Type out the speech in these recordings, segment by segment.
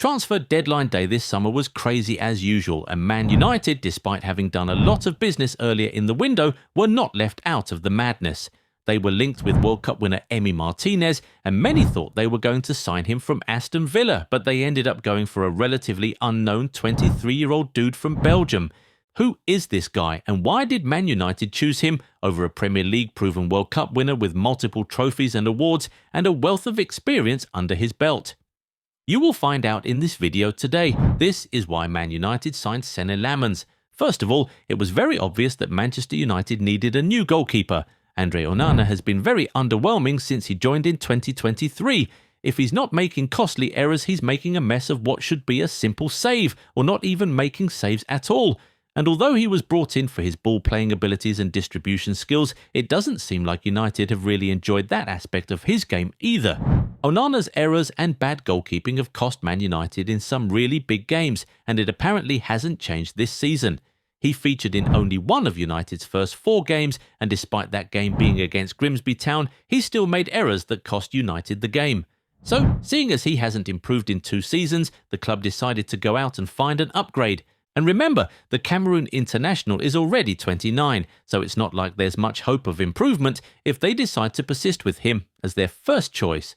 Transfer deadline day this summer was crazy as usual, and Man United, despite having done a lot of business earlier in the window, were not left out of the madness. They were linked with World Cup winner Emi Martínez, and many thought they were going to sign him from Aston Villa, but they ended up going for a relatively unknown 23-year-old dude from Belgium. Who is this guy, and why did Man United choose him over a Premier League proven World Cup winner with multiple trophies and awards and a wealth of experience under his belt? You will find out in this video today. This is why Man United signed Senne Lammens. First of all, it was very obvious that Manchester United needed a new goalkeeper. Andre Onana has been very underwhelming since he joined in 2023. If he's not making costly errors, he's making a mess of what should be a simple save, or not even making saves at all. And although he was brought in for his ball-playing abilities and distribution skills, it doesn't seem like United have really enjoyed that aspect of his game either. Onana's errors and bad goalkeeping have cost Man United in some really big games, and it apparently hasn't changed this season. He featured in only one of United's first 4 games, and despite that game being against Grimsby Town, he still made errors that cost United the game. So, seeing as he hasn't improved in 2 seasons, the club decided to go out and find an upgrade. And remember, the Cameroon international is already 29, so it's not like there's much hope of improvement if they decide to persist with him as their first choice.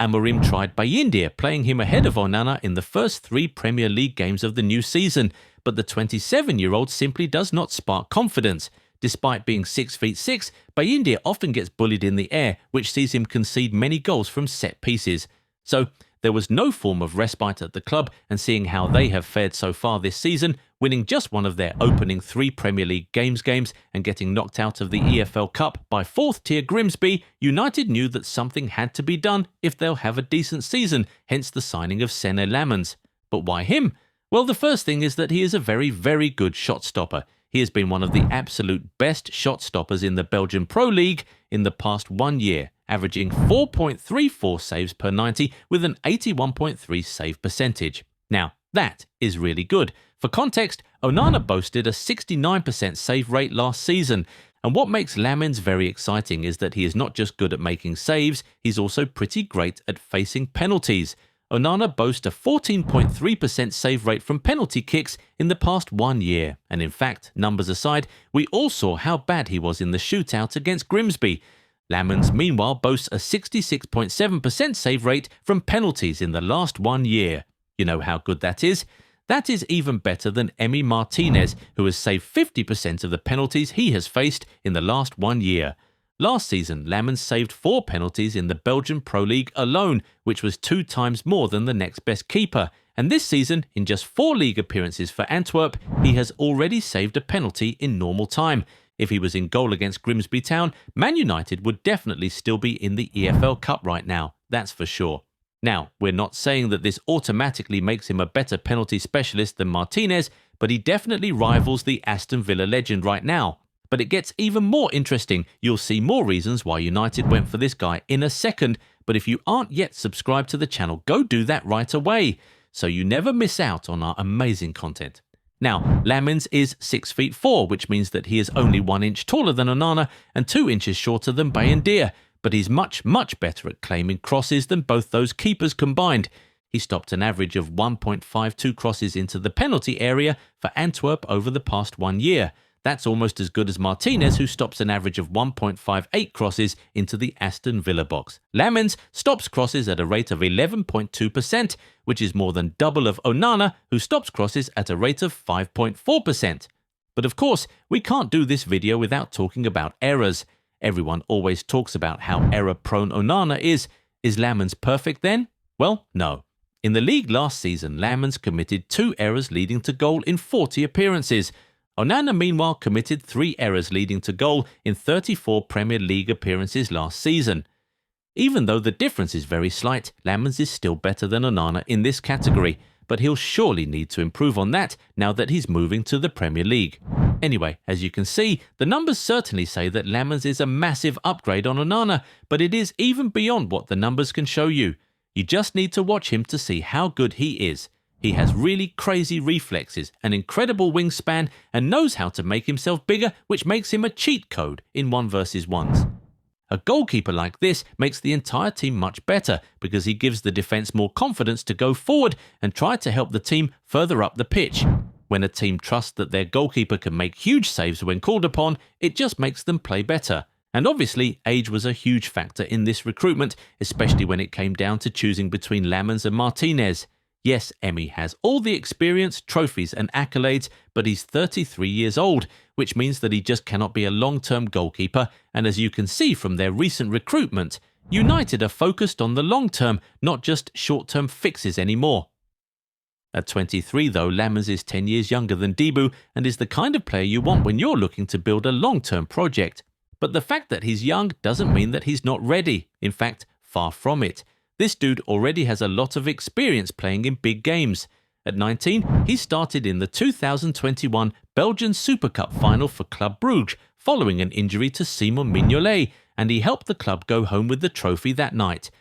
Amorim tried Bayindir, playing him ahead of Onana in the first 3 Premier League games of the new season, but the 27-year-old simply does not spark confidence. Despite being 6'6", Bayindir often gets bullied in the air, which sees him concede many goals from set pieces. So, there was no form of respite at the club, and seeing how they have fared so far this season, winning just one of their opening 3 Premier League games and getting knocked out of the EFL Cup by 4th-tier Grimsby, United knew that something had to be done if they'll have a decent season, hence the signing of Senne Lammens. But why him? Well, the first thing is that he is a very, very good shot stopper. He has been one of the absolute best shot stoppers in the Belgian Pro League in the past 1 year, averaging 4.34 saves per 90 with an 81.3 save percentage. Now, that is really good. For context, Onana boasted a 69% save rate last season, and what makes Lammens very exciting is that he is not just good at making saves, he's also pretty great at facing penalties. Onana boasts a 14.3% save rate from penalty kicks in the past 1 year, and in fact, numbers aside, we all saw how bad he was in the shootout against Grimsby. Lammens, meanwhile, boasts a 66.7% save rate from penalties in the last 1 year. You know how good that is? That is even better than Emi Martínez, who has saved 50% of the penalties he has faced in the last 1 year. Last season, Lammens saved 4 penalties in the Belgian Pro League alone, which was 2 times more than the next best keeper. And this season, in just 4 league appearances for Antwerp, he has already saved a penalty in normal time. If he was in goal against Grimsby Town, Man United would definitely still be in the EFL Cup right now, that's for sure. Now, we're not saying that this automatically makes him a better penalty specialist than Martínez, but he definitely rivals the Aston Villa legend right now. But it gets even more interesting. You'll see more reasons why United went for this guy in a second, but if you aren't yet subscribed to the channel, go do that right away, so you never miss out on our amazing content. Now, Lammens is 6'4", which means that he is only 1 inch taller than Onana and 2 inches shorter than Bayindir, but he's much, much better at claiming crosses than both those keepers combined. He stopped an average of 1.52 crosses into the penalty area for Antwerp over the past 1 year. That's almost as good as Martínez, who stops an average of 1.58 crosses into the Aston Villa box. Lammens stops crosses at a rate of 11.2%, which is more than double of Onana, who stops crosses at a rate of 5.4%. But of course, we can't do this video without talking about errors. Everyone always talks about how error-prone Onana is. Is Lammens perfect then? Well, no. In the league last season, Lammens committed 2 errors leading to goal in 40 appearances. Onana, meanwhile, committed 3 errors leading to goal in 34 Premier League appearances last season. Even though the difference is very slight, Lammens is still better than Onana in this category, but he'll surely need to improve on that now that he's moving to the Premier League. Anyway, as you can see, the numbers certainly say that Lammens is a massive upgrade on Onana, but it is even beyond what the numbers can show you. You just need to watch him to see how good he is. He has really crazy reflexes, an incredible wingspan, and knows how to make himself bigger, which makes him a cheat code in 1v1s. A goalkeeper like this makes the entire team much better because he gives the defence more confidence to go forward and try to help the team further up the pitch. When a team trusts that their goalkeeper can make huge saves when called upon, it just makes them play better. And obviously, age was a huge factor in this recruitment, especially when it came down to choosing between Lammens and Martínez. Yes, Emi has all the experience, trophies and accolades, but he's 33 years old, which means that he just cannot be a long-term goalkeeper, and as you can see from their recent recruitment, United are focused on the long-term, not just short-term fixes anymore. At 23 though, Lammens is 10 years younger than Debu and is the kind of player you want when you're looking to build a long-term project. But the fact that he's young doesn't mean that he's not ready. In fact, far from it. This dude already has a lot of experience playing in big games. At 19, he started in the 2021 Belgian Super Cup final for Club Brugge following an injury to Simon Mignolet, and he helped the club go home with the trophy that night.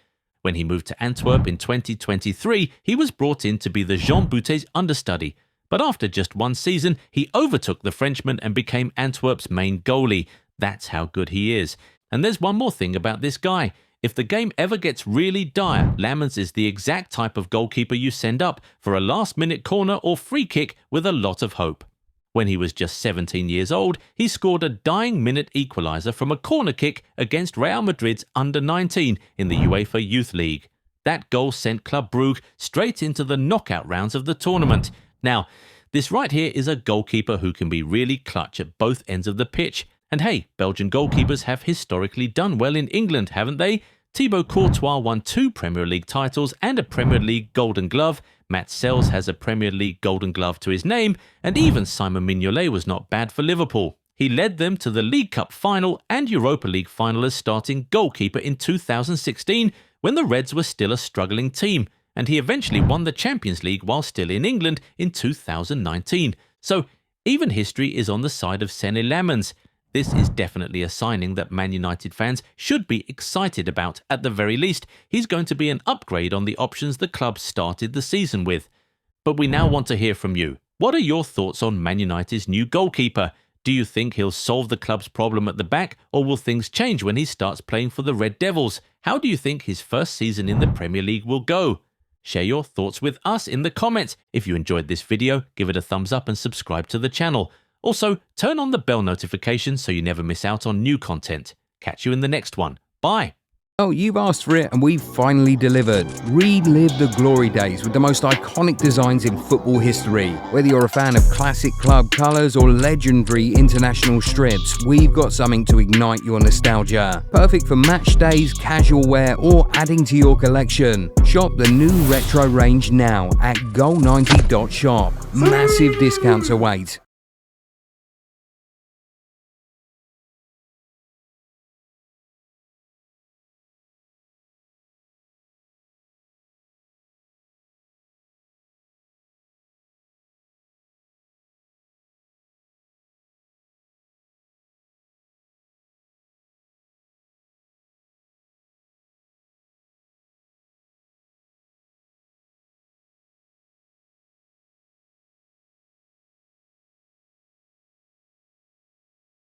When he moved to Antwerp in 2023, he was brought in to be the Jean Boutet's understudy. But after just one season, he overtook the Frenchman and became Antwerp's main goalie. That's how good he is. And there's one more thing about this guy. If the game ever gets really dire, Lammens is the exact type of goalkeeper you send up for a last-minute corner or free kick with a lot of hope. When he was just 17 years old, he scored a dying-minute equaliser from a corner kick against Real Madrid's under-19 in the UEFA Youth League. That goal sent Club Brugge straight into the knockout rounds of the tournament. Now, this right here is a goalkeeper who can be really clutch at both ends of the pitch. And hey, Belgian goalkeepers have historically done well in England, haven't they? Thibaut Courtois won 2 Premier League titles and a Premier League Golden Glove. Matt Sells has a Premier League Golden Glove to his name, and even Simon Mignolet was not bad for Liverpool. He led them to the League Cup final and Europa League final as starting goalkeeper in 2016 when the Reds were still a struggling team, and he eventually won the Champions League while still in England in 2019. So even history is on the side of Senne Lammens. This is definitely a signing that Man United fans should be excited about. At the very least, he's going to be an upgrade on the options the club started the season with. But we now want to hear from you. What are your thoughts on Man United's new goalkeeper? Do you think he'll solve the club's problem at the back, or will things change when he starts playing for the Red Devils? How do you think his first season in the Premier League will go? Share your thoughts with us in the comments. If you enjoyed this video, give it a thumbs up and subscribe to the channel. Also, turn on the bell notification so you never miss out on new content. Catch you in the next one. Bye! Oh, you've asked for it and we've finally delivered. Relive the glory days with the most iconic designs in football history. Whether you're a fan of classic club colours or legendary international strips, we've got something to ignite your nostalgia. Perfect for match days, casual wear or adding to your collection. Shop the new retro range now at goal90.shop. Massive discounts await.